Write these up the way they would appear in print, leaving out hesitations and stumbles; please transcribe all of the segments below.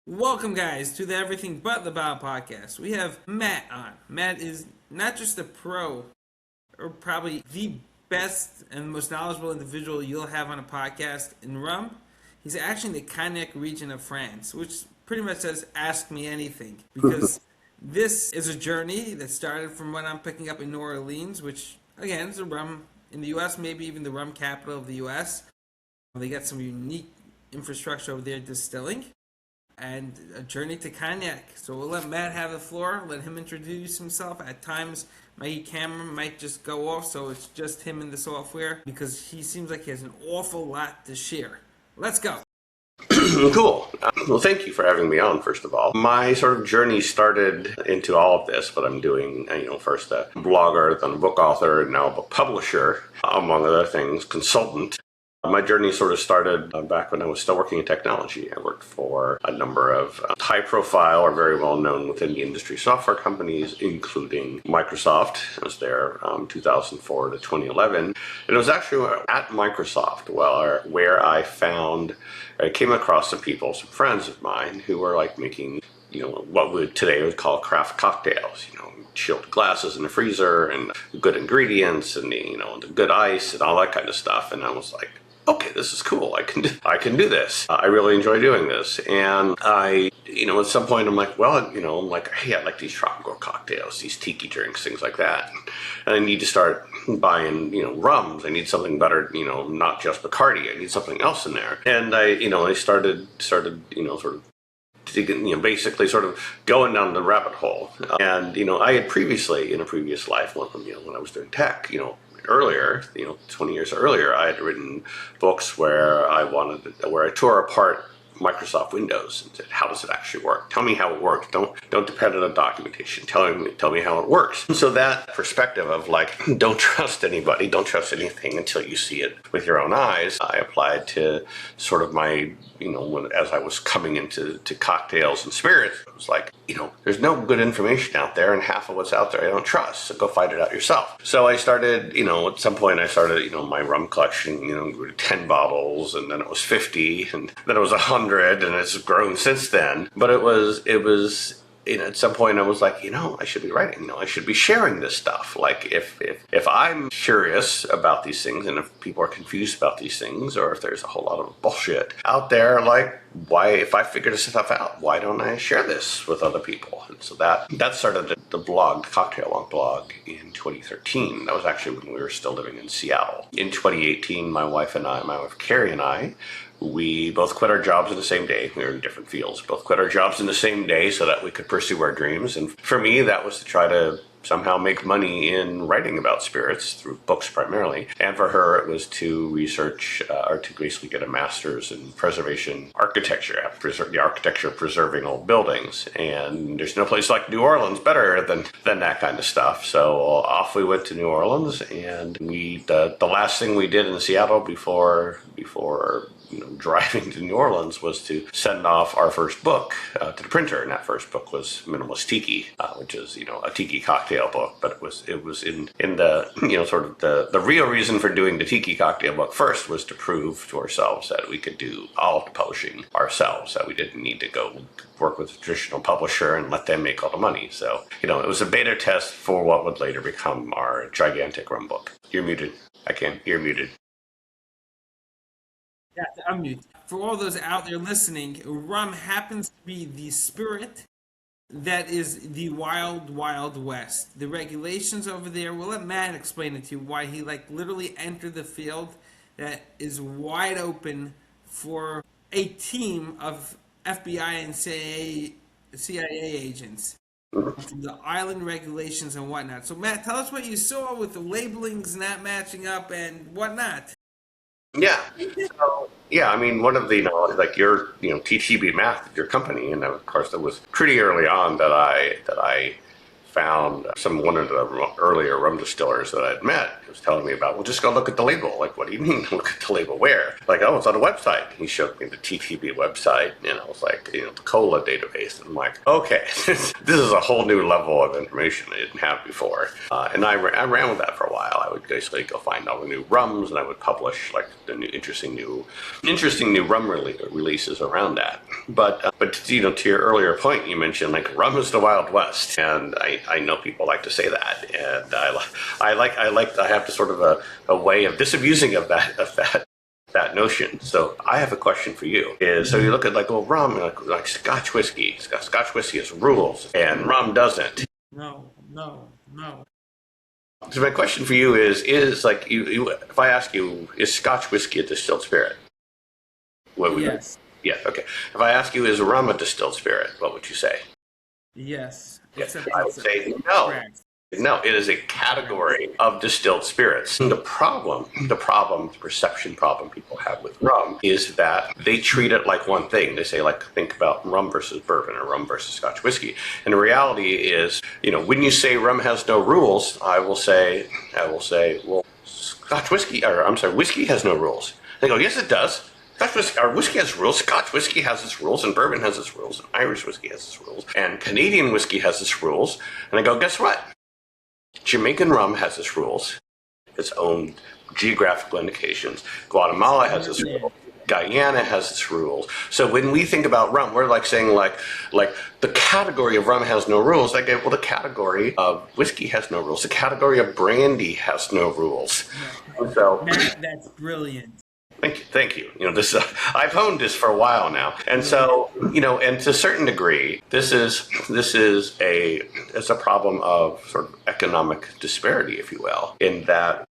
Welcome, guys, to the Everything But the Bow podcast. We have Matt on. Matt is not just a pro, or probably the best and most knowledgeable individual you'll have on a podcast in rum. He's actually in the Cognac region of France, which pretty much says ask me anything. Because this is a journey that started from what I'm picking up in New Orleans, which, again, is a rum in the U.S., maybe even the rum capital of the U.S. They got some unique infrastructure over there distilling. And a journey to cognac. So we'll let Matt have the floor, let him introduce himself. At times, my camera might just go off, so it's just him in the software, because he seems like he has an awful lot to share. Let's go. Cool. Well, thank you for having me on, first of all. My sort of journey started into all of this, what I'm doing, first a blogger, then a book author, and now a book publisher, among other things, consultant. My journey sort of started back when I was still working in technology. I worked for a number of high-profile or very well-known within the industry software companies, including Microsoft. I was there 2004 to 2011. And it was actually at Microsoft where I came across some people, some friends of mine, who were like making, what we today would call craft cocktails, chilled glasses in the freezer and good ingredients and, the good ice and all that kind of stuff. And I was like, okay, this is cool. I can do this. I really enjoy doing this. And I, at some point I'm like, hey, I like these tropical cocktails, these tiki drinks, things like that. And I need to start buying, rums. I need something better, not just Bacardi. I need something else in there. And I started, sort of basically sort of going down the rabbit hole. And, I had previously, in a previous life, when I was doing tech, earlier, 20 years earlier, I had written books where I tore apart Microsoft Windows and said, how does it actually work? Tell me how it works. Don't depend on the documentation. Tell me how it works. And so that perspective of like, don't trust anybody, don't trust anything until you see it with your own eyes, I applied to sort of my, as I was coming into cocktails and spirits, it was like, there's no good information out there, and half of what's out there I don't trust, so go find it out yourself. So I started, at some point I started, my rum collection, grew to 10 bottles, and then it was 50, and then it was 100, and it's grown since then. But it was at some point I was like, I should be writing, I should be sharing this stuff. Like if I'm curious about these things, and if people are confused about these things, or if there's a whole lot of bullshit out there, like if I figure this stuff out, why don't I share this with other people? And so that started the blog, the Cocktail Wonk blog, in 2013. That was actually when we were still living in Seattle. In 2018, my wife Carrie and I, we both quit our jobs in the same day. We were in different fields. Both quit our jobs in the same day so that we could pursue our dreams. And for me, that was to try to somehow make money in writing about spirits through books primarily. And for her, it was to research or to basically get a master's in preservation architecture, the architecture of preserving old buildings. And there's no place like New Orleans better than that kind of stuff. So off we went to New Orleans, and the last thing we did in Seattle before driving to New Orleans was to send off our first book to the printer, and that first book was Minimalist Tiki, which is a tiki cocktail book. But it was in the sort of the real reason for doing the tiki cocktail book first was to prove to ourselves that we could do all of the publishing ourselves, that we didn't need to go work with a traditional publisher and let them make all the money. So it was a beta test for what would later become our gigantic rum book. You're muted. You're muted. Yeah, I'm mute. For all those out there listening, rum happens to be the spirit that is the wild, wild west. The regulations over there, we'll let Matt explain it to you, why he literally entered the field that is wide open for a team of FBI and CIA agents. From the island regulations and whatnot. So Matt, tell us what you saw with the labelings not matching up and whatnot. Yeah. So, yeah, I mean, one of the, your, TTB Math, your company, and of course, it was pretty early on that I found one of the earlier rum distillers that I'd met. He was telling me about, well, just go look at the label. Like, what do you mean, look at the label? Where? Like, oh, it's on a website. He showed me the TTB website, and I was like, the COLA database. And I'm like, okay, this is a whole new level of information I didn't have before. And I ran with that for a while. I would basically go find all the new rums, and I would publish like the new interesting new rum releases around that. But But to your earlier point, you mentioned like rum is the Wild West, and I know people like to say that, and I have to sort of a way of disabusing of that notion. So I have a question for you. So you look at like rum, like Scotch whiskey. Scotch whiskey has rules, and rum doesn't. No. So my question for you is like if I ask you, is Scotch whiskey a distilled spirit? Yes. Yes. Okay. If I ask you, is rum a distilled spirit? What would you say? Yes. Yes. I would say no. Correct. No, it is a category of distilled spirits. The perception problem people have with rum is that they treat it like one thing. They say, like, think about rum versus bourbon or rum versus Scotch whiskey. And the reality is, when you say rum has no rules, I will say, well, whiskey has no rules. They go, yes, it does. Whiskey has rules. Scotch whiskey has its rules, and bourbon has its rules, and Irish whiskey has its rules, and Canadian whiskey has its rules. And I go, guess what? Jamaican rum has its rules, its own geographical indications. Guatemala has its rules. Guyana has its rules. So when we think about rum, we're like saying like the category of rum has no rules. I go, well, the category of whiskey has no rules. The category of brandy has no rules. Yeah. So that's brilliant. Thank you. I've honed this for a while now, and so and to a certain degree, this is a problem of sort of economic disparity, if you will, in that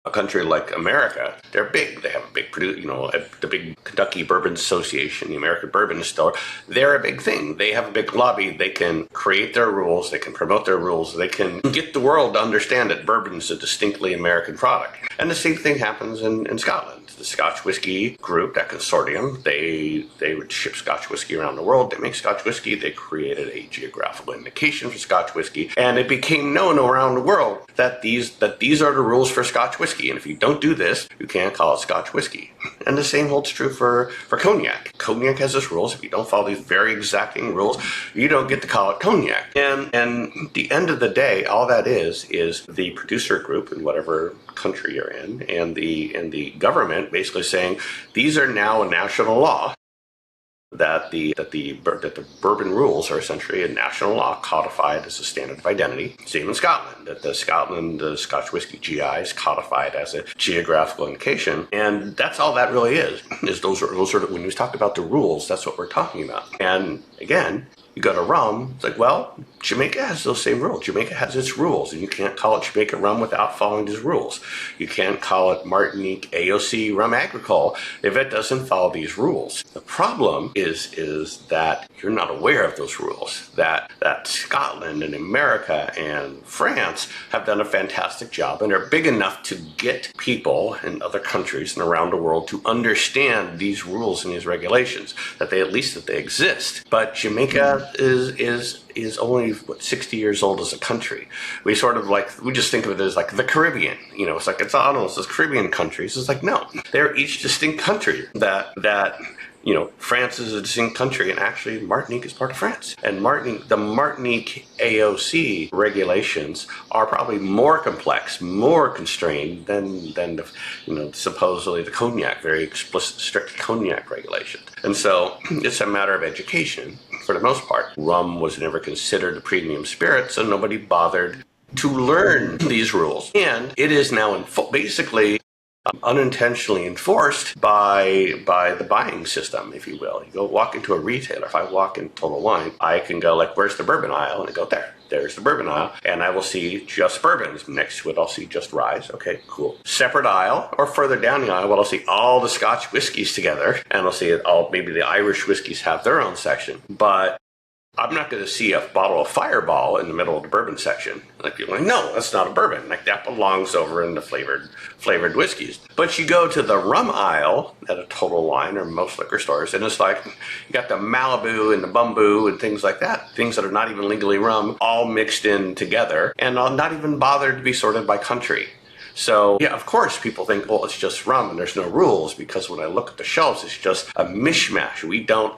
a country like America, they're big. They have a big the big Kentucky Bourbon Association, the American Bourbon Distiller. They're a big thing. They have a big lobby. They can create their rules. They can promote their rules. They can get the world to understand that bourbon is a distinctly American product. And the same thing happens in Scotland. The Scotch whiskey group, that consortium, they would ship Scotch whiskey around the world. They make Scotch whiskey. They created a geographical indication for Scotch whiskey, and it became known around the world that these are the rules for Scotch whiskey. And if you don't do this, you can't call it Scotch whiskey. And the same holds true for cognac. Cognac has its rules. If you don't follow these very exacting rules, you don't get to call it cognac. And at the end of the day, all that is the producer group in whatever country you're in, and the government basically saying these are now a national law, that the bourbon rules are essentially a national law codified as a standard of identity. Same in Scotland, that the Scotch whiskey GI is codified as a geographical indication, and that's all that really is those are when we talk about the rules, that's what we're talking about. And again, you go to rum, it's like, well, Jamaica has those same rules. Jamaica has its rules, and you can't call it Jamaica rum without following these rules. You can't call it Martinique AOC rum agricole if it doesn't follow these rules. The problem is that you're not aware of those rules, that Scotland and America and France have done a fantastic job, and are big enough to get people in other countries and around the world to understand these rules and these regulations, that they exist. But Jamaica is only 60 years old as a country. We just think of it as like the Caribbean. It's like it's those Caribbean countries. It's like, no, they're each distinct country. That France is a distinct country, and actually Martinique is part of France. And the Martinique AOC regulations are probably more complex, more constrained than supposedly the cognac, very explicit, strict cognac regulations. And so it's a matter of education for the most part. Rum was never considered a premium spirit, so nobody bothered to learn these rules. And it is now basically unintentionally enforced by the buying system, if you will. You go walk into a retailer. If I walk in Total Wine, I can go like, where's the bourbon aisle? And I go, there's the bourbon aisle, and I will see just bourbons. Next to it, I'll see just rye. Okay, cool. Separate aisle, or further down the aisle, I'll see all the Scotch whiskeys together, and I'll see maybe the Irish whiskeys have their own section. But I'm not going to see a bottle of Fireball in the middle of the bourbon section. Like, you're like, no, that's not a bourbon. Like, that belongs over in the flavored whiskeys. But you go to the rum aisle at a Total Wine or most liquor stores, and it's like you got the Malibu and the Bumbu and things like that, things that are not even legally rum, all mixed in together, and not even bothered to be sorted by country. So, yeah, of course, people think, well, it's just rum and there's no rules, because when I look at the shelves, it's just a mishmash.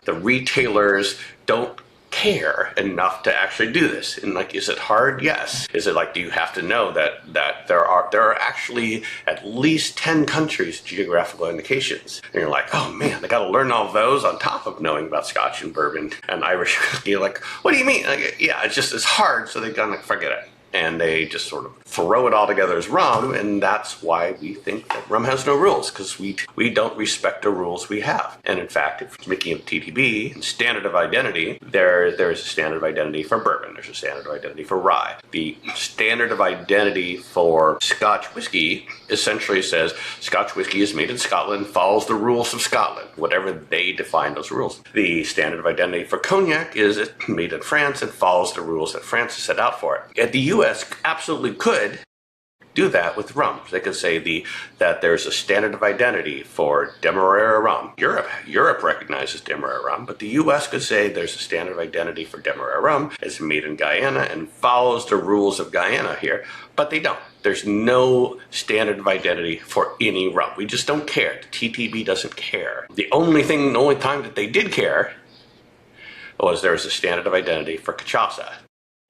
The retailers don't care enough to actually do this? And like, is it hard? Yes. Is it like, do you have to know that there are actually at least 10 countries geographical indications? And you're like, oh man, I got to learn all those on top of knowing about Scotch and bourbon and Irish whiskey. Like, what do you mean? Like, yeah, it's hard, so they kind of forget it. And they just sort of throw it all together as rum, and that's why we think that rum has no rules, because we don't respect the rules we have. And in fact, if speaking of TTB and standard of identity, there's a standard of identity for bourbon, there's a standard of identity for rye. The standard of identity for Scotch whiskey essentially says Scotch whiskey is made in Scotland, follows the rules of Scotland, whatever they define those rules. The standard of identity for cognac is made in France and follows the rules that France has set out for it. At the U.S. absolutely could do that with rum. They could say that there's a standard of identity for Demerara rum. Europe recognizes Demerara rum, but the U.S. could say there's a standard of identity for Demerara rum. It's made in Guyana and follows the rules of Guyana here, but they don't. There's no standard of identity for any rum. We just don't care. The TTB doesn't care. The only time that they did care was there was a standard of identity for cachaça.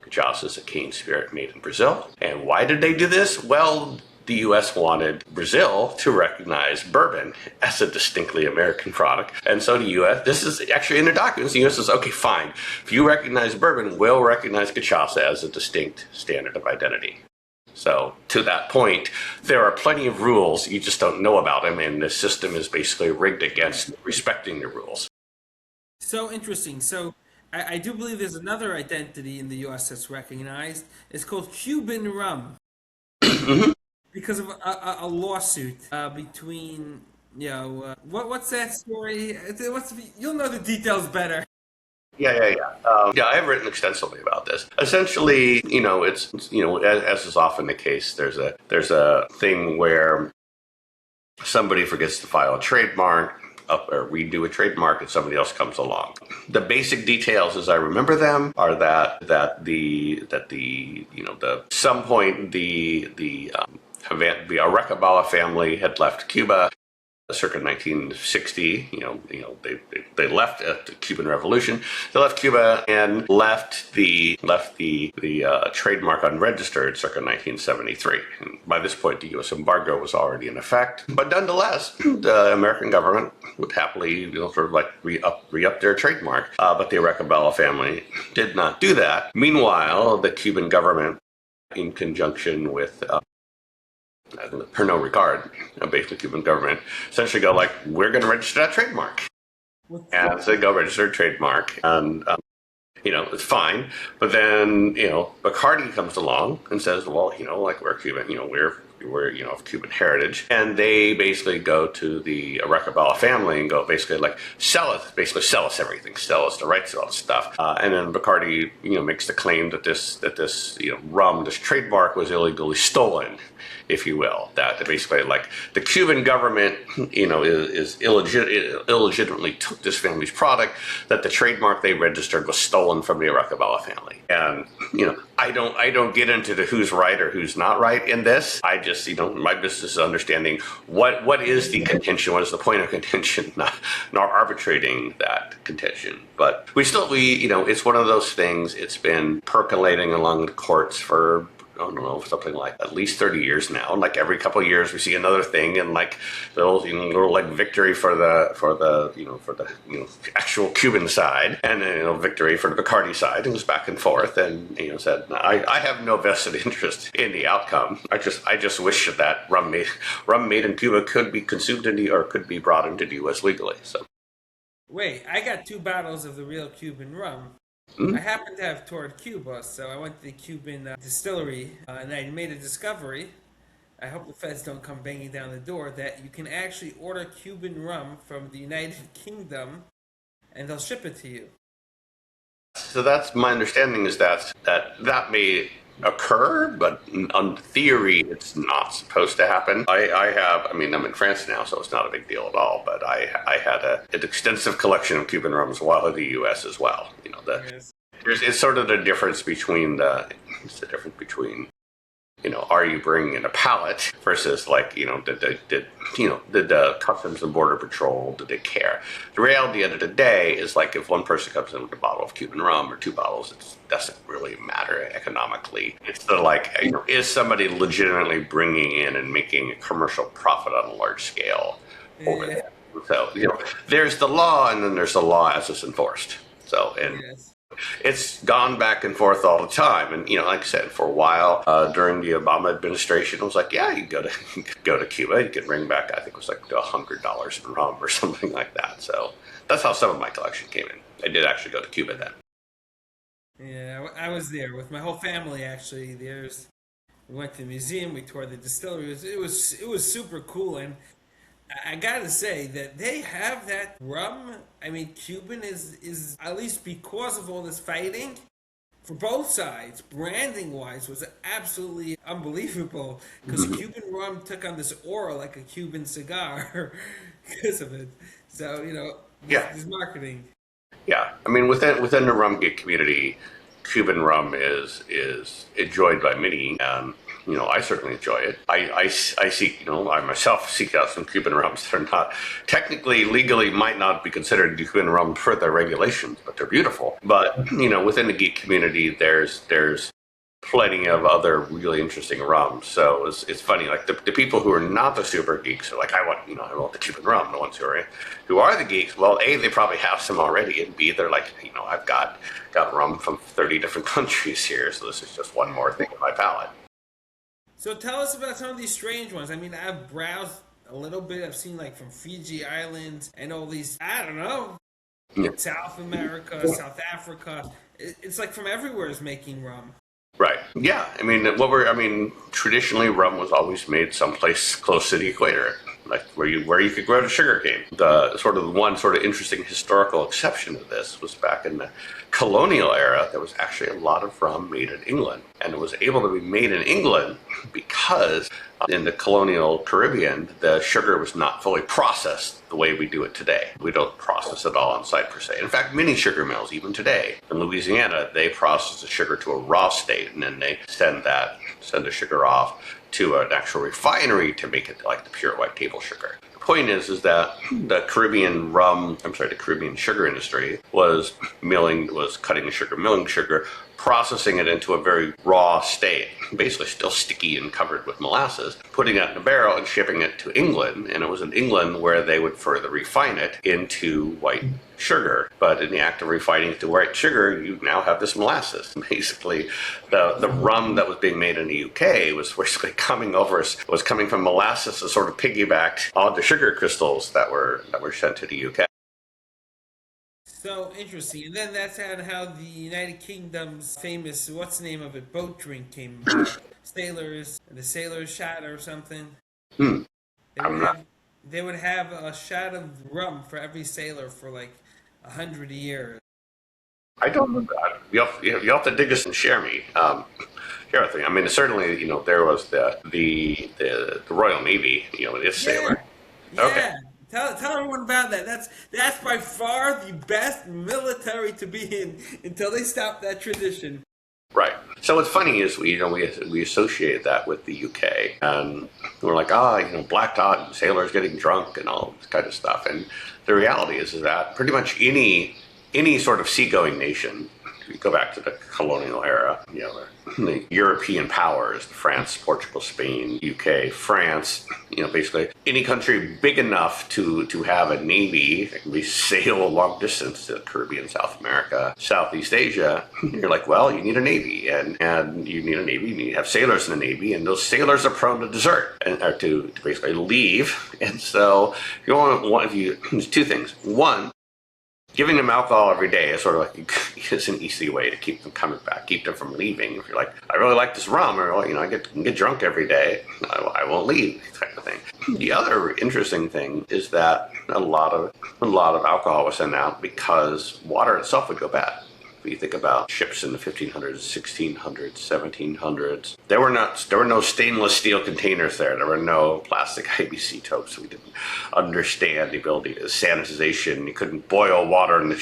Cachaça is a cane spirit made in Brazil. And why did they do this? Well, the U.S. wanted Brazil to recognize bourbon as a distinctly American product. And so the U.S., this is actually in their documents, the U.S. says, okay, fine. If you recognize bourbon, we'll recognize cachaça as a distinct standard of identity. So to that point, there are plenty of rules. You just don't know about them. And the system is basically rigged against respecting the rules. So interesting. So I do believe there's another identity in the U.S. that's recognized. It's called Cuban rum. Because of a lawsuit between, what's that story? You'll know the details better. Yeah. I've written extensively about this. Essentially, it's as is often the case, there's a thing where somebody forgets to file a trademark, or redo a trademark, and somebody else comes along. The basic details, as I remember them, are that some point the Arecabala family had left Cuba circa 1960. They left at the Cuban Revolution. They left Cuba and left the trademark unregistered circa 1973. And by this point, the U.S. embargo was already in effect. But nonetheless, the American government would happily re-up their trademark. But the Arecabala family did not do that. Meanwhile, the Cuban government, in conjunction with Pernod Ricard, basically Cuban government, essentially go like, we're going to register that trademark. And so they go register a trademark, and it's fine. But then Bacardi comes along and says, well, we're Cuban, we're of Cuban heritage, and they basically go to the Arecabala family and go basically sell us everything, sell us the rights to all this stuff, and then Bacardi makes the claim that this rum, this trademark, was illegally stolen, if you will. That basically the Cuban government is illegitimately took this family's product, that the trademark they registered was stolen from the Arecabala family. And I don't get into the who's right or who's not right in this. I just my business is understanding what is the contention, what is the point of contention, not arbitrating that contention. But it's one of those things. It's been percolating along the courts for, I don't know, something like at least 30 years now. And every couple of years we see another thing, and little victory for the actual Cuban side, and then victory for the Bacardi side. It goes back and forth, and said, I have no vested interest in the outcome. I just wish that rum made in Cuba could be consumed or could be brought into the U.S. legally. So wait, I got 2 bottles of the real Cuban rum. I happened to have toured Cuba, so I went to the Cuban distillery, and I made a discovery. I hope the feds don't come banging down the door, that you can actually order Cuban rum from the United Kingdom, and they'll ship it to you. So that's my understanding, is that may occur, but in theory, it's not supposed to happen. I'm in France now, so it's not a big deal at all, but I had an extensive collection of Cuban rums while in the U.S. as well. It's sort of the difference between Are you bringing in a pallet versus like, did the Customs and Border Patrol, did they care? The reality at the end of the day is like if one person comes in with a bottle of Cuban rum or two bottles, it doesn't really matter economically. It's the like, is somebody legitimately bringing in and making a commercial profit on a large scale over there? So, there's the law and then there's the law as it's enforced. So, and Yes. it's gone back and forth all the time. And, like I said, for a while during the Obama administration, it was like, yeah, you go to Cuba, you can bring back, I think it was like $100 in rum or something like that. So that's how some of my collection came in. I did actually go to Cuba then. Yeah, I was there with my whole family actually. We went to the museum, we toured the distillery. It was super cool, and I gotta say that they have that rum. I mean, Cuban is at least because of all this fighting for both sides, branding wise, was absolutely unbelievable. Because Cuban rum took on this aura like a Cuban cigar because of it. So Yeah. this marketing. Yeah, I mean, within the rum geek community, Cuban rum is enjoyed by many, and I certainly enjoy it. I seek, I myself seek out some Cuban rums that are not technically, legally, might not be considered Cuban rum per their regulations, but they're beautiful. But within the geek community, there's plenty of other really interesting rums. So it's funny, like the people who are not the super geeks are like, I want the Cuban rum. The ones who are the geeks, well, A, they probably have some already, and B, they're like, I've got rum from 30 different countries here, so this is just one more thing in my palate. So tell us about some of these strange ones. I mean, I've browsed a little bit. I've seen like from Fiji Islands and all these. I don't know, Yeah. South America, South Africa. It's like from everywhere is making rum. Right. Yeah. I mean, traditionally rum was always made someplace close to the equator, like where you could grow the sugarcane. The one sort of interesting historical exception to this was back in the colonial era. There was actually a lot of rum made in England, and it was able to be made in England because in the colonial Caribbean, the sugar was not fully processed the way we do it today. We don't process it all on site per se. In fact, many sugar mills, even today in Louisiana, they process the sugar to a raw state, and then they send the sugar off to an actual refinery to make it like the pure white table sugar. The point is that the Caribbean sugar industry was cutting the sugar, milling sugar, processing it into a very raw state, basically still sticky and covered with molasses, putting it in a barrel and shipping it to England. And it was in England where they would further refine it into white sugar. But in the act of refining it to white sugar, you now have this molasses. Basically, the rum that was being made in the UK was basically coming from molasses that sort of piggybacked on the sugar crystals that were sent to the UK. So interesting. And then that's how the United Kingdom's famous, what's the name of it, boat drink came about. The sailor's shot or something. Hmm. They would have, they would have a shot of rum for every sailor for like 100 years. I don't know that. You have to dig us and share me. Share with me. I mean, certainly, there was the Royal Navy, its sailor. Yeah. Okay. Tell everyone about that. That's by far the best military to be in until they stop that tradition. Right. So what's funny is we associate that with the UK, and we're like, black dot and sailors getting drunk and all this kind of stuff. And the reality is that pretty much any sort of seagoing nation, if you go back to the colonial era, the European powers, France, Portugal, Spain, UK, France, basically any country big enough to have a navy that can sail a long distance to the Caribbean, South America, Southeast Asia, you're like, well, you need a navy, and you need a navy, you need to have sailors in the navy, and those sailors are prone to desert, or to basically leave. And so there's two things. One, giving them alcohol every day is sort of like is an easy way to keep them coming back, keep them from leaving. If you're like, I really like this rum, or I get drunk every day, I won't leave, type of thing. The other interesting thing is that a lot of alcohol was sent out because water itself would go bad. If you think about ships in the 1500s, 1600s, 1700s, there were no stainless steel containers there. There were no plastic IBC totes. We didn't understand the ability to sanitization. You couldn't boil water in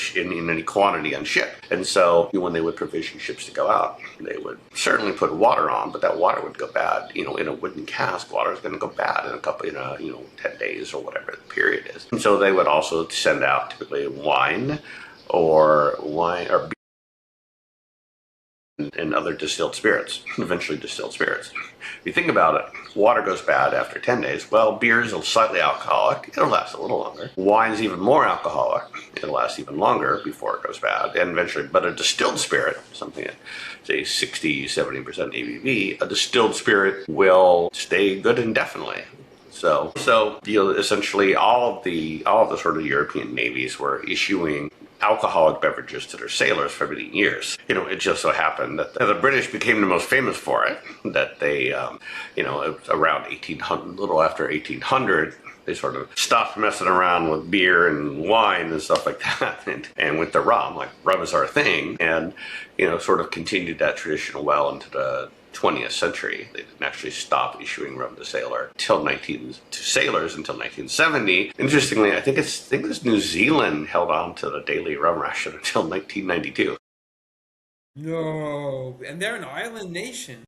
any quantity on ship. And so when they would provision ships to go out, they would certainly put water on, but that water would go bad. In a wooden cask, water is going to go bad in 10 days or whatever the period is. And so they would also send out typically wine or beer and other distilled spirits, eventually distilled spirits. If you think about it, water goes bad after 10 days. Well, beer is slightly alcoholic. It'll last a little longer. Wine's even more alcoholic. It'll last even longer before it goes bad. And eventually, but a distilled spirit, something at, say, 60, 70% ABV, a distilled spirit will stay good indefinitely. So essentially all of the sort of European navies were issuing alcoholic beverages to their sailors for many years. It just so happened that the British became the most famous for it, that they, around 1800, a little after 1800, they sort of stopped messing around with beer and wine and stuff like that and went to rum, like rum is our thing, and, sort of continued that tradition well into the 20th century. They didn't actually stop issuing rum to sailors until 1970. Interestingly, I think it's New Zealand held on to the daily rum ration until 1992. No, and they're an island nation.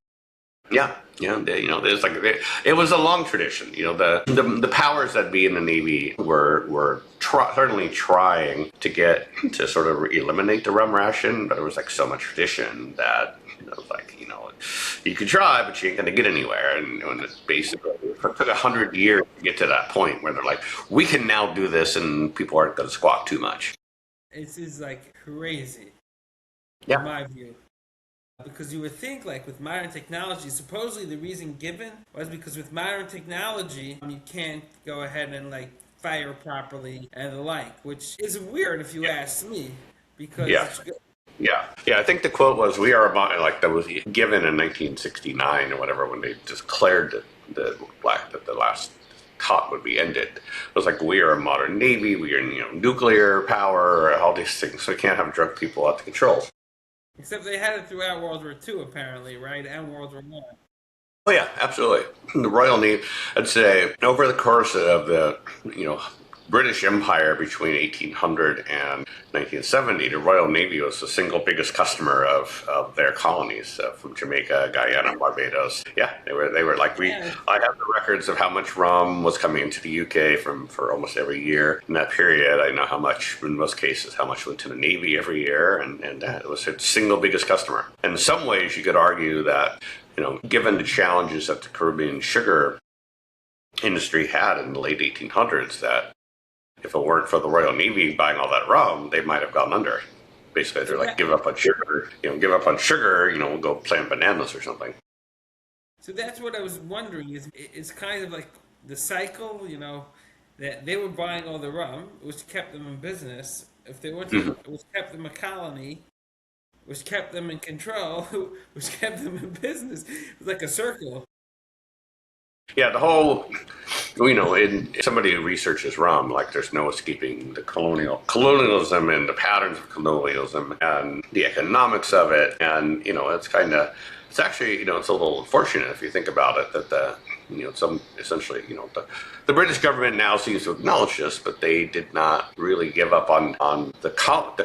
Yeah. It was a long tradition. The powers that be in the Navy were certainly trying to get to sort of eliminate the rum ration, but it was like so much tradition that you could try, but you ain't gonna get anywhere. And it basically took 100 years to get to that point where they're like, we can now do this, and people aren't gonna squawk too much. This is like crazy, yeah. In my view. Because you would think, like, with modern technology, supposedly the reason given was because with modern technology, you can't go ahead and, like, fire properly and the like, which is weird if you ask me. Because I think the quote was, "We are that was given in 1969 or whatever when they declared that the last COT would be ended. It was like, we are a modern Navy, we are nuclear power, all these things, so we can't have drunk people out of control." Except they had it throughout World War II, apparently, right? And World War I. Oh yeah, absolutely. The Royal Navy, I'd say, over the course of the British Empire between 1800 and 1970, the Royal Navy was the single biggest customer of their colonies, from Jamaica, Guyana, Barbados. Yeah, they were like I have the records of how much rum was coming into the UK for almost every year in that period. I know how much, in most cases, how much went to the Navy every year, and it was its single biggest customer. In some ways, you could argue that, given the challenges that the Caribbean sugar industry had in the late 1800s, that if it weren't for the Royal Navy buying all that rum, they might have gone under. Basically, they're like, give up on sugar, we'll go plant bananas or something. So that's what I was wondering, it's kind of like the cycle, that they were buying all the rum, which kept them in business. If they weren't, which kept them a colony, which kept them in control, which kept them in business. It was like a circle. Yeah, the whole, in somebody who researches rum, like, there's no escaping the colonialism and the patterns of colonialism and the economics of it. And, it's actually, it's a little unfortunate if you think about it, that the British government now seems to acknowledge this, but they did not really give up on the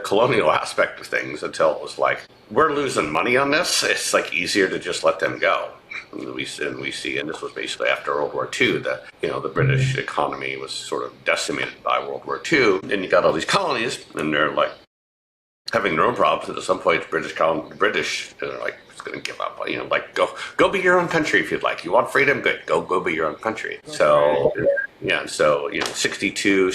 colonial aspect of things until it was like, we're losing money on this. It's like easier to just let them go. And we see, and this was basically after World War II, that the British economy was sort of decimated by World War II, and you got all these colonies, and they're like having their own problems. And at some point, British are like, it's going to give up. Go be your own country if you'd like. You want freedom? Good. Go be your own country. So 62,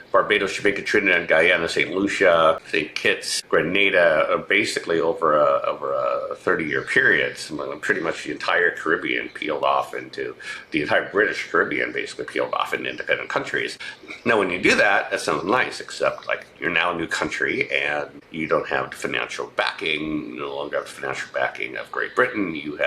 Barbados, Jamaica, Trinidad, Guyana, St. Lucia, St. Kitts, Grenada, basically over a 30-year period, pretty much the entire Caribbean peeled off into the entire British Caribbean, basically peeled off into independent countries. Now, when you do that, that sounds nice, except like you're now a new country and you don't have the financial backing. You no longer have the financial backing of Great Britain. You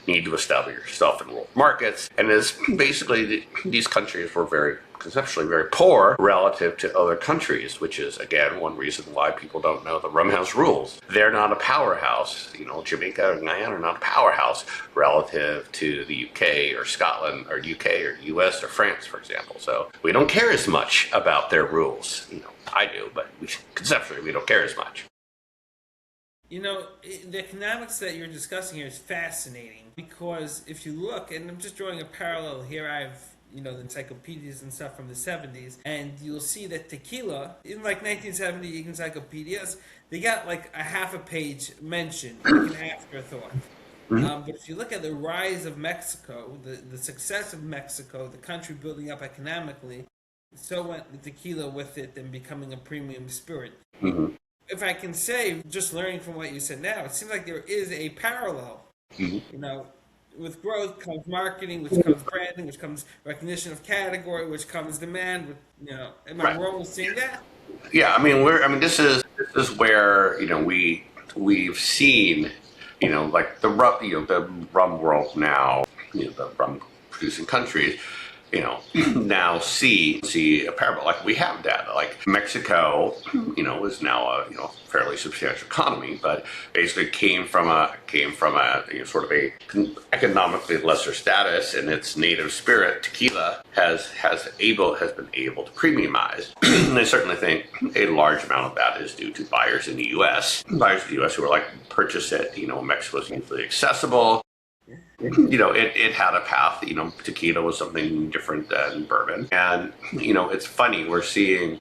need to establish yourself in world markets, and it's basically these countries were very conceptually very poor relative to other countries, which is, again, one reason why people don't know the rum house rules. They're not a powerhouse. Jamaica and Guyana are not a powerhouse relative to the UK or Scotland or UK or US or France, for example. So we don't care as much about their rules. I do, but conceptually we don't care as much. The economics that you're discussing here is fascinating because if you look, and I'm just drawing a parallel here, the encyclopedias and stuff from the 70s, and you'll see that tequila, in like 1970 encyclopedias, they got like a half a page mentioned, like an afterthought. But if you look at the rise of Mexico, the success of Mexico, the country building up economically, so went the tequila with it and becoming a premium spirit. Mm-hmm. If I can say, just learning from what you said now, it seems like there is a parallel. With growth comes marketing, which comes branding, which comes recognition of category, which comes demand. Am I wrong with seeing that? Yeah, this is where we've seen like the rum world now, the rum producing countries. Now see a parable. Like we have data. Like Mexico, is now a fairly substantial economy, but basically came from a sort of a economically lesser status, and its native spirit tequila has been able to premiumize. And I certainly think a large amount of that is due to buyers in the U.S. Who are like purchase it. Mexico is easily accessible. It had a path. Tequila was something different than bourbon, and it's funny we're seeing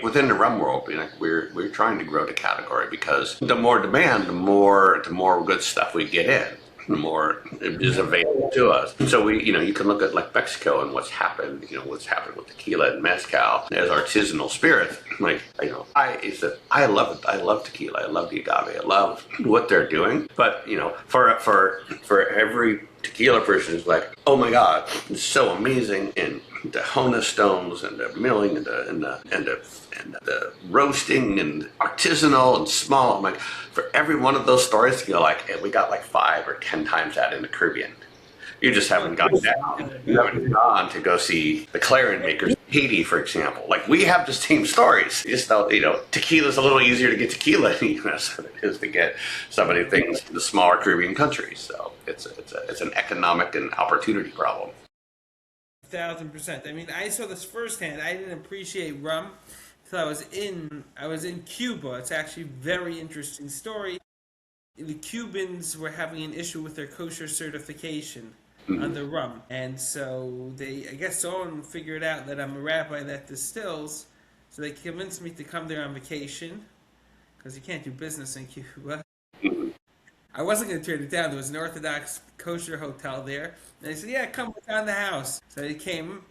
within the rum world. We're trying to grow the category because the more demand, the more good stuff we get in, the more it is available to us. So you can look at like Mexico and what's happened with tequila and mezcal as artisanal spirits. I love it. I love tequila. I love the agave. I love what they're doing. But for every tequila person is like, oh my God, it's so amazing, and the Hona stones and the milling and the roasting and artisanal and small. I'm like, for every one of those stories, you go like, hey, we got like 5 or 10 times that in the Caribbean. You just haven't gone down. You haven't gone to go see the clarion makers in Haiti, for example. Like, we have the same stories. You just know, tequila's a little easier to get tequila in the U.S. than it is to get some of the things in the smaller Caribbean countries. So it's an economic and opportunity problem. 1,000%. I saw this firsthand. I didn't appreciate rum until I was in Cuba. It's actually a very interesting story. The Cubans were having an issue with their kosher certification on the rum, and so they, I guess, saw and figured out that I'm a rabbi that distills, so they convinced me to come there on vacation because you can't do business in Cuba. I wasn't going to turn it down. There was an Orthodox kosher hotel there, and they said, "Yeah, come on the house." So they came.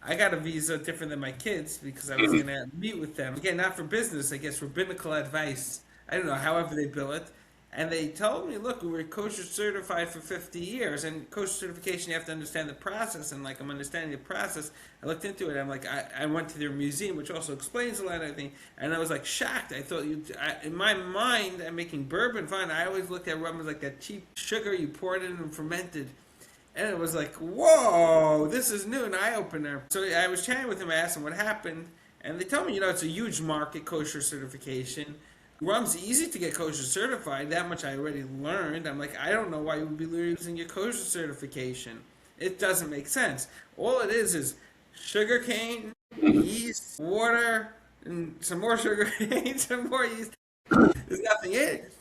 I got a visa different than my kids because I was going to meet with them again, not for business, I guess, rabbinical advice. I don't know, however they bill it. And they told me, look, we were kosher certified for 50 years. And kosher certification, you have to understand the process. And like I'm understanding the process, I looked into it. I'm like, I went to their museum, which also explains a lot of everything. And I was like shocked. I thought in my mind, I'm making bourbon fine. I always looked at rum as like that cheap sugar you poured in and fermented. And it was like, whoa, this is new, an eye-opener. So I was chatting with him, I asked him what happened. And they told me, it's a huge market, kosher certification. Rum's easy to get kosher certified. That much I already learned. I'm like, I don't know why you would be losing your kosher certification. It doesn't make sense. All it is sugar cane, yeast, water, and some more sugar cane, some more yeast. There's nothing in it.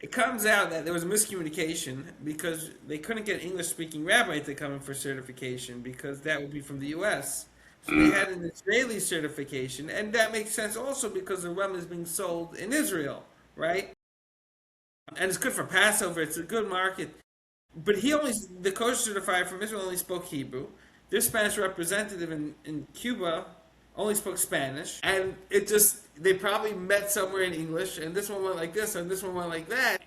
It comes out that there was miscommunication because they couldn't get English-speaking rabbis to come in for certification because that would be from the U.S., so they had an Israeli certification, and that makes sense also because the rum is being sold in Israel, right? And it's good for Passover. It's a good market. But the kosher certified from Israel only spoke Hebrew. Their Spanish representative in Cuba only spoke Spanish. And they probably met somewhere in English, and this one went like this, and this one went like that.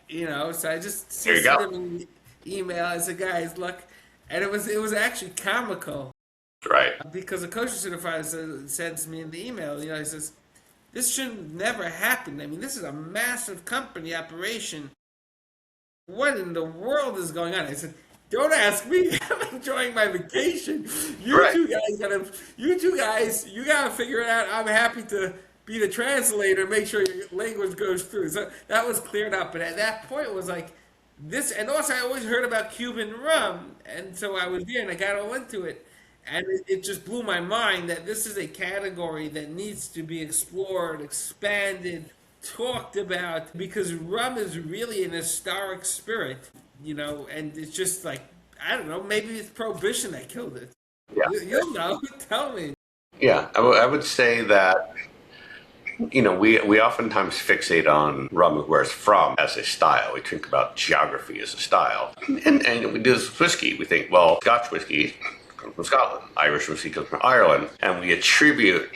So I just sent them an email. I said, guys, look. And it was actually comical. Right. Because the kosher certifier said to me in the email, he says, this should never happen. This is a massive company operation. What in the world is going on? I said, Don't ask me. I'm enjoying my vacation. Right. You gotta figure it out. I'm happy to be the translator, make sure your language goes through. So that was cleared up. But at that point, it was like this. And also, I always heard about Cuban rum, and so I was there and I got all into it. And it just blew my mind that this is a category that needs to be explored, expanded, talked about, because rum is really an historic spirit, and it's just like, I don't know, maybe it's Prohibition that killed it. Yeah. You'll know, tell me. Yeah. I would say that, we oftentimes fixate on rum, where it's from, as a style. We think about geography as a style. And we do this with whiskey. We think, well, Scotch whiskey comes from Scotland, Irish whiskey comes from Ireland, and we attribute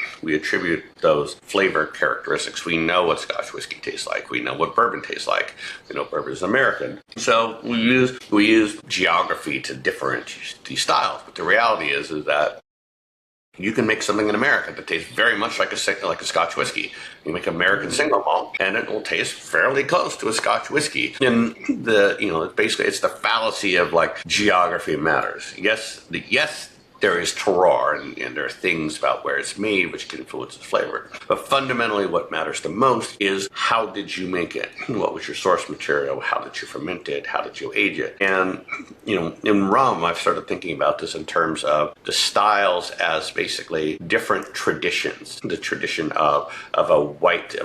those flavor characteristics. We know what Scotch whiskey tastes like. We know what bourbon tastes like. We know bourbon is American. So we use geography to differentiate these styles. But the reality is that you can make something in America that tastes very much like a Scotch whiskey. You make American single malt, and it will taste fairly close to a Scotch whiskey. And basically it's the fallacy of like geography matters. Yes, there is terroir, and there are things about where it's made which can influence its flavor. But fundamentally, what matters the most is, how did you make it? What was your source material? How did you ferment it? How did you age it? And in rum, I've started thinking about this in terms of the styles as basically different traditions. The tradition of a light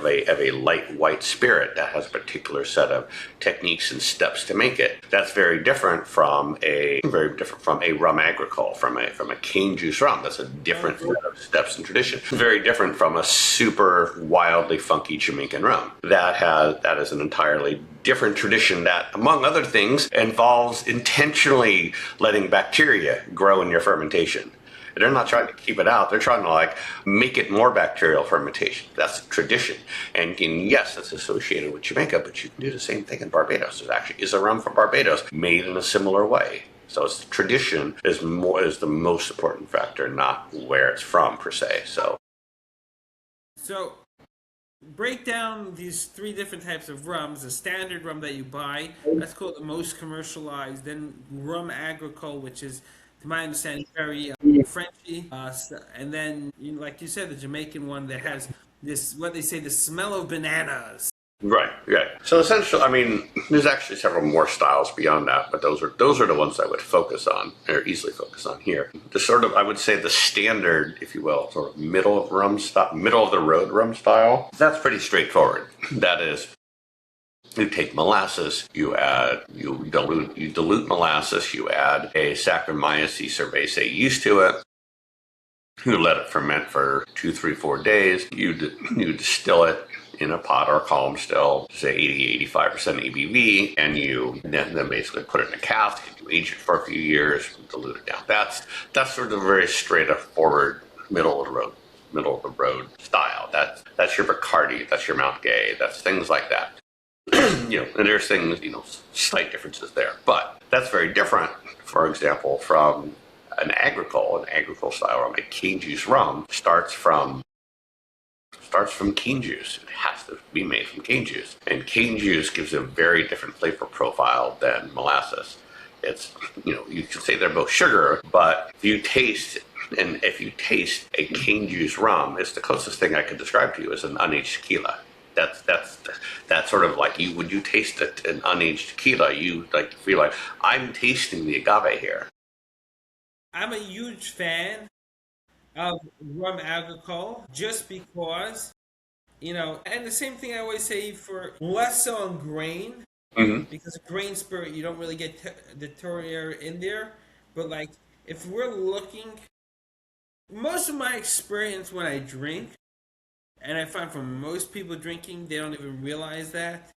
white spirit that has a particular set of techniques and steps to make it. That's very different from a rum agricole, from a cane juice rum. That's a different set of steps and tradition. Very different from a super wildly funky Jamaican rum. That is an entirely different tradition that, among other things, involves intentionally letting bacteria grow in your fermentation. They're not trying to keep it out. They're trying to make it more bacterial fermentation. That's a tradition. And yes, it's associated with Jamaica, but you can do the same thing in Barbados. There actually is a rum from Barbados made in a similar way. So it's tradition is the most important factor, not where it's from per se. So break down these three different types of rums. The standard rum that you buy, that's called the most commercialized. Then rum agricole, which is, to my understanding, very Frenchy. And then, like you said, the Jamaican one that has this, what they say, the smell of bananas. Right. So essentially, there's actually several more styles beyond that, but those are the ones I would focus on, or easily focus on here. I would say the standard, if you will, sort of middle of the road rum style. That's pretty straightforward. That is, you take molasses, you dilute molasses, you add a Saccharomyces cerevisiae yeast to it. You let it ferment for 2, 3, 4 days. You distill it in a pot or a column still, say 80-85% ABV, and you then basically put it in a cask, and you age it for a few years, dilute it down. That's sort of a very straightforward middle of the road style. That's your Bacardi, that's your Mount Gay, that's things like that. And there's things, slight differences there, but that's very different, for example, from an agricole style rum. A cane juice rum starts from cane juice. It has to be made from cane juice. And cane juice gives a very different flavor profile than molasses. It's, you can say they're both sugar, but if you taste a cane juice rum, it's the closest thing I could describe to you as an unaged tequila. That's sort of like, would you taste an unaged tequila? You feel like, I'm tasting the agave here. I'm a huge fan of rum agricole, just because, and the same thing I always say for less so on grain, because a grain spirit, you don't really get the terroir in there. But if we're looking, most of my experience when I drink, and I find for most people drinking, they don't even realize that,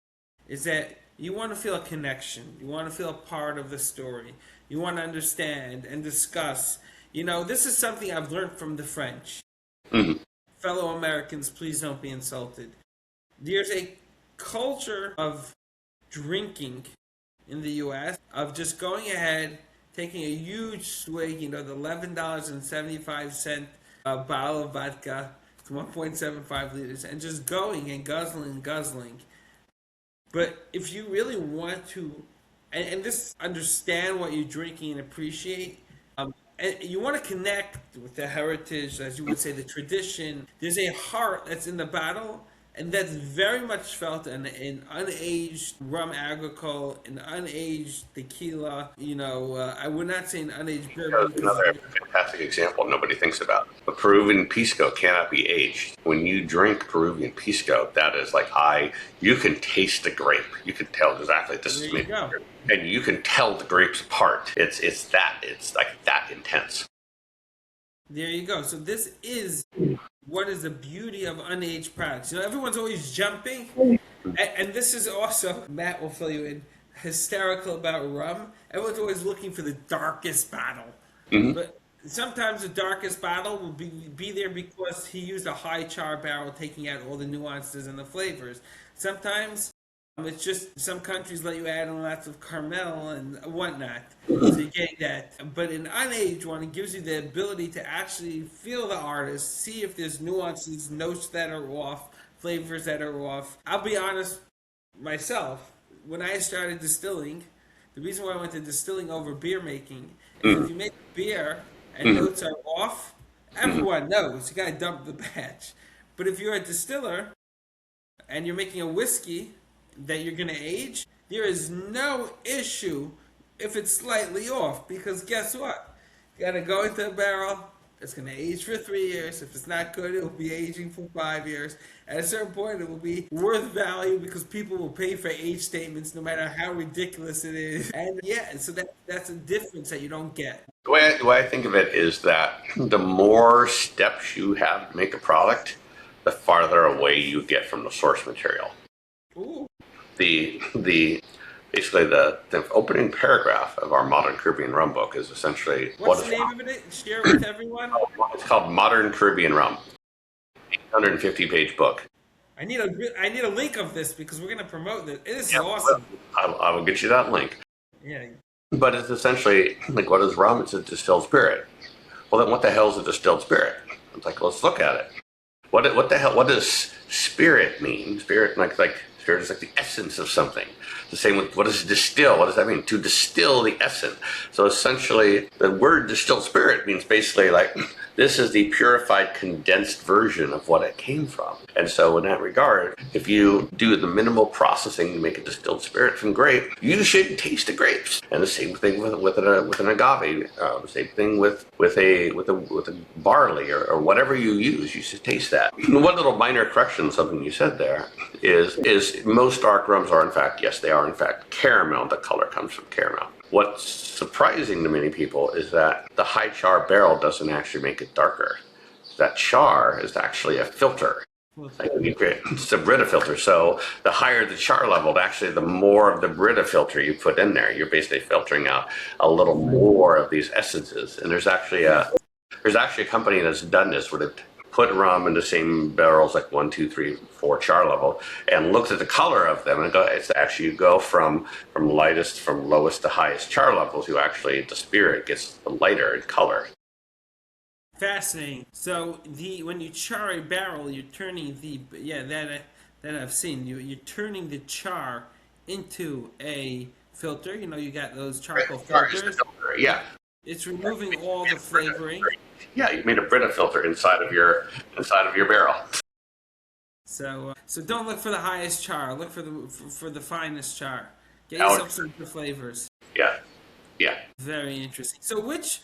is that you want to feel a connection. You want to feel a part of the story. You want to understand and discuss. This is something I've learned from the French. Fellow Americans, please don't be insulted. There's a culture of drinking in the U.S., of just going ahead, taking a huge swig, the $11.75 bottle of vodka, it's 1.75 liters, and just going and guzzling. But if you really want to and just understand what you're drinking and appreciate. And you want to connect with the heritage, as you would say, the tradition. There's a heart that's in the bottle, and that's very much felt in unaged rum agricole, in unaged tequila. I would not say an unaged bourbon. Another fantastic example nobody thinks about. A Peruvian pisco cannot be aged. When you drink Peruvian pisco, that is like you can taste the grape. You can tell exactly this is made. And you can tell the grapes apart. It's like that intense. There you go. So this is what is the beauty of unaged products. Everyone's always jumping, and this is also, Matt will fill you in, hysterical about rum. Everyone's always looking for the darkest bottle. Mm-hmm. But sometimes the darkest bottle will be there because he used a high char barrel, taking out all the nuances and the flavors. Sometimes it's just some countries let you add in lots of caramel and whatnot. So you get that. But an unaged one, it gives you the ability to actually feel the artist, see if there's nuances, notes that are off, flavors that are off. I'll be honest, myself, when I started distilling, the reason why I went to distilling over beer making is if you make beer and notes are off, everyone knows you gotta dump the batch. But if you're a distiller and you're making a whiskey that you're going to age, there is no issue if it's slightly off, because guess what? You got to go into a barrel. It's going to age for 3 years. If it's not good, it will be aging for 5 years. At a certain point, it will be worth value because people will pay for age statements no matter how ridiculous it is. And yeah, so that's a difference that you don't get. The way I think of it is that the more steps you have to make a product, the farther away you get from the source material. Ooh. Basically the opening paragraph of our Modern Caribbean Rum book is essentially what's the name of it? Share it with everyone. It's called Modern Caribbean Rum, 850-page book. I need a link of this because we're going to promote this. This is awesome. I will get you that link. Yeah. But it's essentially like, what is rum? It's a distilled spirit. Well, then what the hell is a distilled spirit? It's like, let's look at it. What the hell? What does spirit mean? Spirit, like spirit is like the essence of something. The same with what does distill? What does that mean? To distill the essence. So essentially, the word distilled spirit means basically like this is the purified, condensed version of what it came from. And so in that regard, if you do the minimal processing to make a distilled spirit from grape, you should taste the grapes. And the same thing with an agave. The same thing with a barley or whatever you use. You should taste that. One little minor correction, something you said there, is most dark rums are in fact, yes, they are in fact caramel. The color comes from caramel. What's surprising to many people is that the high char barrel doesn't actually make it darker. That char is actually a filter. It's a Brita filter. So the higher the char level, actually the more of the Brita filter you put in there. You're basically filtering out a little more of these essences. And there's actually a company that's done this where they put rum in the same barrels, like 1, 2, 3, 4 char level, and looked at the color of them, and it's actually you go from lowest to highest char levels. You actually, the spirit gets lighter in color. Fascinating. So when you char a barrel, you're turning that I've seen. You're turning the char into a filter. You got those charcoal filters. Yeah. It's removing all the flavoring. Yeah, you made a Brita filter inside of your barrel. So don't look for the highest char. Look for the finest char. Get yourself some good flavors. Yeah. Very interesting. So which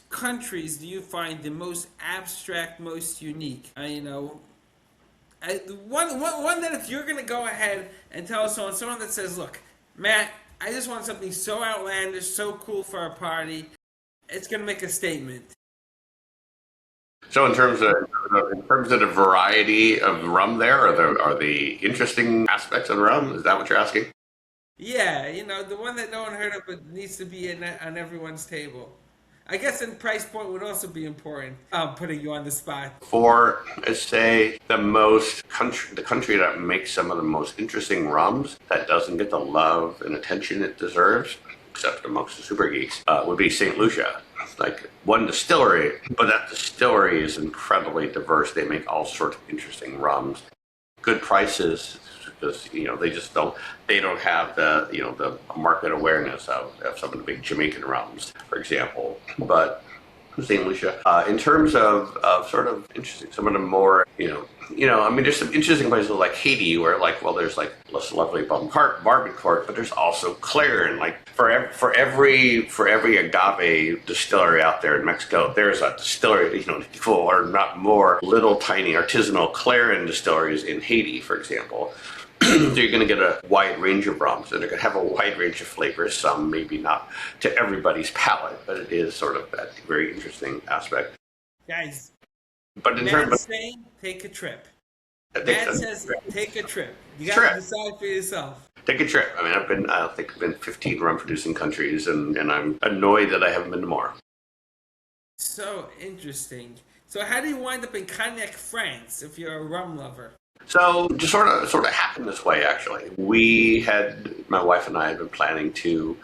countries do you find the most abstract, most unique? One that if you're gonna go ahead and tell someone that says, look, Matt, I just want something so outlandish, so cool for a party, it's gonna make a statement. So in terms of the variety of rum there, are the interesting aspects of rum? Is that what you're asking? Yeah, the one that no one heard of but needs to be on everyone's table. I guess the price point would also be important. I'm putting you on the spot. For, say, the country that makes some of the most interesting rums that doesn't get the love and attention it deserves, except amongst the super geeks, would be St. Lucia. Like one distillery, but that distillery is incredibly diverse. They make all sorts of interesting rums. Good prices, because they don't have the market awareness of some of the big Jamaican rums, for example. But St. Lucia. In terms of sort of interesting, some of the more, I mean, there's some interesting places like Haiti where there's like this lovely barbecue court, but there's also Clarin. Like for every agave distillery out there in Mexico, there's a distillery, equal or not more little tiny artisanal Clarin distilleries in Haiti, for example. So you're going to get a wide range of rums, and they're going to have a wide range of flavors. Some maybe not to everybody's palate, but it is sort of that very interesting aspect. Guys, but in terms of saying, take a trip. Matt says, take a trip. You got to decide for yourself. Take a trip. I mean, I think I've been 15 rum producing countries, and I'm annoyed that I haven't been to more. So interesting. So how do you wind up in Cognac, France, if you're a rum lover? So just sort of happened this way, actually. My wife and I had been planning to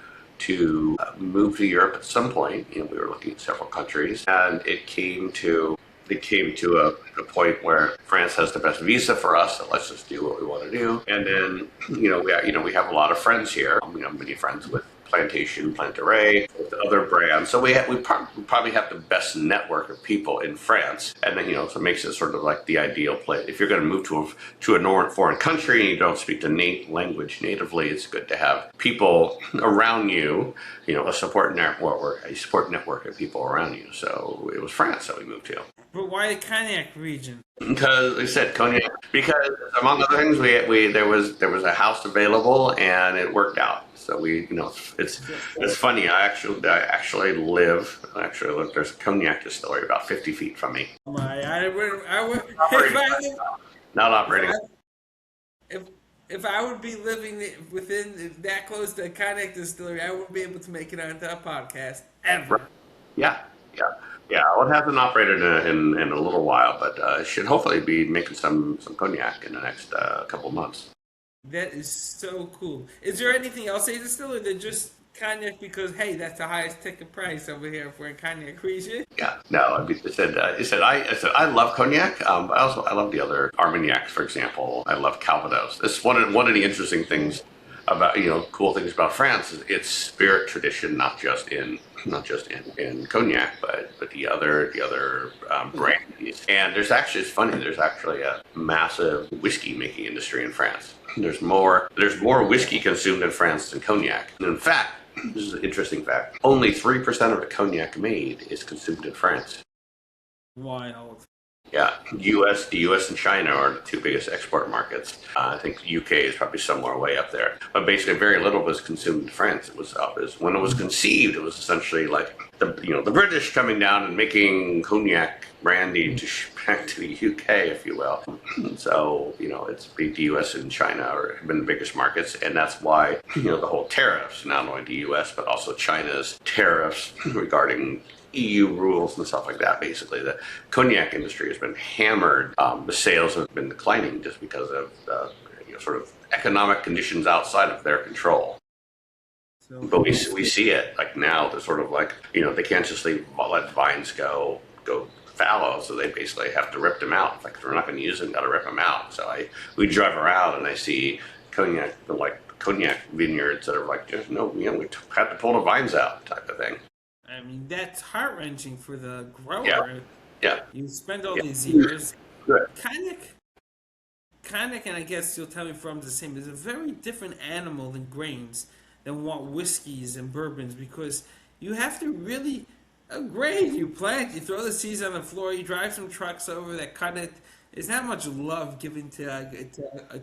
move to Europe at some point. We were looking at several countries, and it came to a point where France has the best visa for us, so let's just do what we want to do. And then, we have a lot of friends here. We have many friends with Plantation, Plantaray, with other brands. So we probably have the best network of people in France, and then so it makes it sort of like the ideal place. If you're going to move to a foreign country and you don't speak the language natively, it's good to have people around you, a support network of people around you. So it was France that we moved to. But why the Cognac region? Because I said cognac. Because among other things, there was a house available and it worked out. So it's funny. I actually live. There's a cognac distillery about 50 feet from me. I would. Not operating. If I would be living within that close to a Cognac distillery, I wouldn't be able to make it onto a podcast ever. Yeah. Well, it hasn't operated in a little while, but it should hopefully be making some cognac in the next couple of months. That is so cool. Is there anything else they distill, or they're just Cognac because, hey, that's the highest ticket price over here if we're in Cognac region? Yeah, no. I mean, I love cognac. I love the other Armagnacs, for example. I love Calvados. It's one of the interesting things about cool things about France is its spirit tradition, not just in cognac, but the other brandies. And it's funny. There's actually a massive whiskey making industry in France. There's more whiskey consumed in France than cognac. And in fact, this is an interesting fact. Only 3% of the cognac made is consumed in France. Wild. Yeah, the U.S. and China are the two biggest export markets. I think the U.K. is probably somewhere way up there. But basically, very little was consumed in France. It was when it was conceived, it was essentially like the British coming down and making cognac brandy to ship back to the U.K., if you will. So it's the U.S. and China have been the biggest markets, and that's why the whole tariffs, not only the U.S. but also China's tariffs regarding EU rules and stuff like that. Basically, the cognac industry has been hammered. The sales have been declining just because of sort of economic conditions outside of their control. But we see it like now. They're sort of like they can't just let vines go fallow, so they basically have to rip them out. Like they're not going to use them, got to rip them out. So we drive around and I see cognac vineyards that are like we had to pull the vines out type of thing. I mean, that's heart-wrenching for the grower. Yeah. You spend all these years. Good. Cognac, and I guess you'll tell me if I'm the same, is a very different animal than grains, than what whiskeys and bourbons, because you have to really, a grain you plant, you throw the seeds on the floor, you drive some trucks over that cut it. There's not much love given to a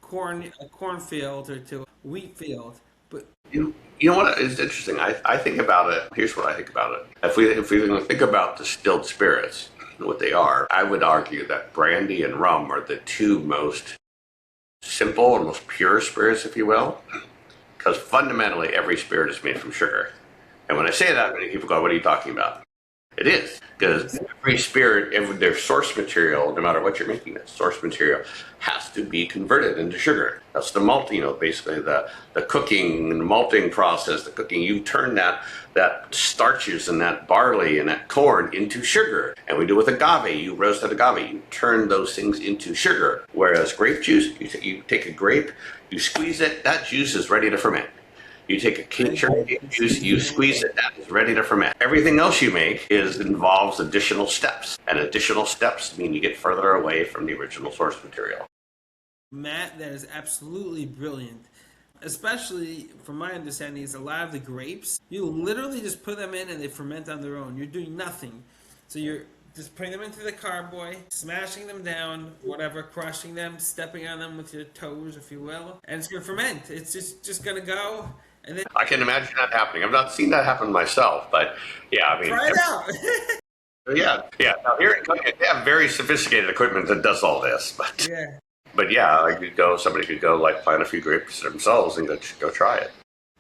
cornfield or to a wheat field. But you know what is interesting? I think about it. Here's what I think about it. If we think about distilled spirits, what they are, I would argue that brandy and rum are the two most simple and most pure spirits, if you will, because fundamentally every spirit is made from sugar. And when I say that, many people go, "What are you talking about?" It is, because every spirit, their source material, no matter what you're making, that source material has to be converted into sugar. That's the malt, basically the cooking and the malting process, the cooking, you turn that starches and that barley and that corn into sugar. And we do with agave, you roasted agave, you turn those things into sugar. Whereas grape juice, you take a grape, you squeeze it, that juice is ready to ferment. You take a cane sugar juice, you squeeze it, that is ready to ferment. Everything else you make involves additional steps. And additional steps mean you get further away from the original source material. Matt, that is absolutely brilliant. Especially, from my understanding, is a lot of the grapes, you literally just put them in and they ferment on their own. You're doing nothing. So you're just putting them into the carboy, smashing them down, whatever, crushing them, stepping on them with your toes, if you will, and it's going to ferment. It's just going to go. And then I can imagine that happening. I've not seen that happen myself, but yeah, I mean, try it out. yeah. Now here they have very sophisticated equipment that does all this, but Yeah. But yeah, somebody could go like plant a few grapes themselves and go try it.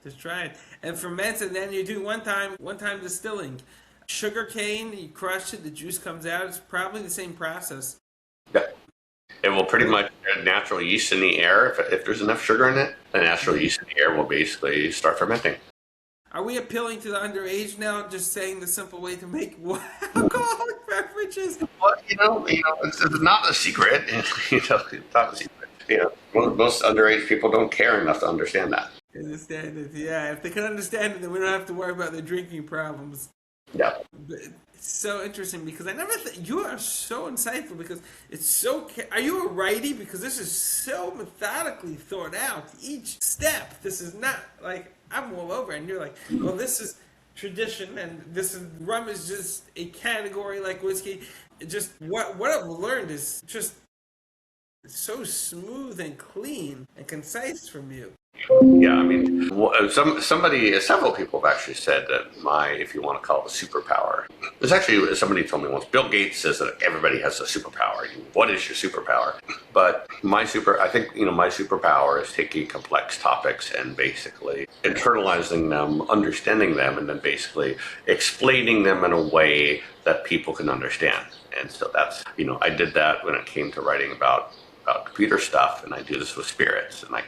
Just try it. And ferment, and then you do one time distilling. Sugar cane, you crush it, the juice comes out. It's probably the same process. Yeah. It will pretty much natural yeast in the air. If there's enough sugar in it, the natural yeast in the air will basically start fermenting. Are we appealing to the underage now? Just saying the simple way to make alcoholic beverages? Well, it's not a secret. It's not a secret. Most underage people don't care enough to understand that. Understand it, yeah. If they can understand it, then we don't have to worry about their drinking problems. Yeah. But it's so interesting because I never you are so insightful because it's so. Are you a righty? Because this is so methodically thought out. Each step. This is not like I'm all over, and you're like, well, this is tradition, and this is rum is just a category like whiskey. Just what I've learned is just so smooth and clean and concise from you. Yeah, I mean, several people have actually said that if you want to call it a superpower, there's actually, somebody told me once, Bill Gates says that everybody has a superpower. What is your superpower? But my superpower is taking complex topics and basically internalizing them, understanding them, and then basically explaining them in a way that people can understand. And so that's, I did that when it came to writing about computer stuff, and I do this with spirits. And I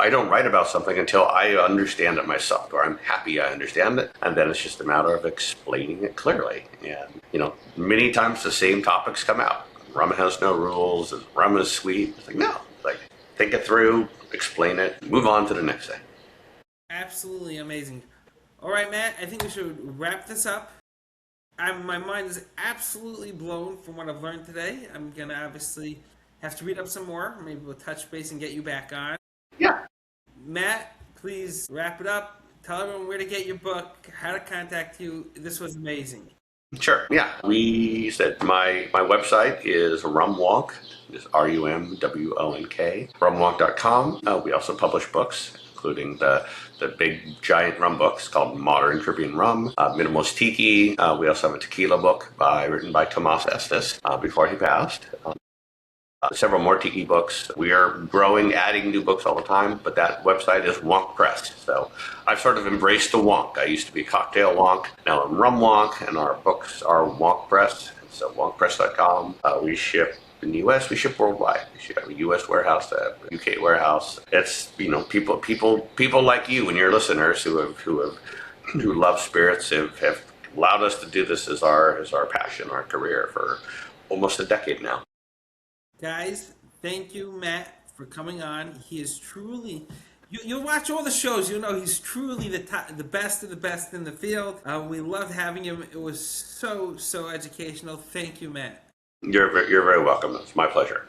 don't write about something until I understand it myself, or I'm happy I understand it, and then it's just a matter of explaining it clearly. And many times the same topics come out. Rum has no rules, and rum is sweet. It's like, no, think it through, explain it, move on to the next thing. Absolutely amazing. All right, Matt, I think we should wrap this up. My mind is absolutely blown from what I've learned today. I'm going to obviously have to read up some more. Maybe we'll touch base and get you back on. Yeah. Matt, please wrap it up. Tell everyone where to get your book, how to contact you. This was amazing. Sure. Yeah. We said my website is Rum Wonk. It's RUMWONK. RumWonk.com. We also publish books, including the big giant rum books called Modern Caribbean Rum, Minimalist Tiki. We also have a tequila book written by Tomas Estes before he passed. Several more tiki books. We are growing, adding new books all the time, but that website is Wonk Press. So I've sort of embraced the Wonk. I used to be Cocktail Wonk. Now I'm Rum Wonk, and our books are Wonk Press. So wonkpress.com. We ship in the U.S. We ship worldwide. We have a U.S. warehouse, a U.K. warehouse. It's people like you and your listeners who love spirits have allowed us to do this as our passion, our career for almost a decade now. Guys, thank you, Matt, for coming on. He is truly. You'll watch all the shows. You'll know he's truly the best of the best in the field. We loved having him. It was so educational. Thank you, Matt. You're very welcome. It's my pleasure.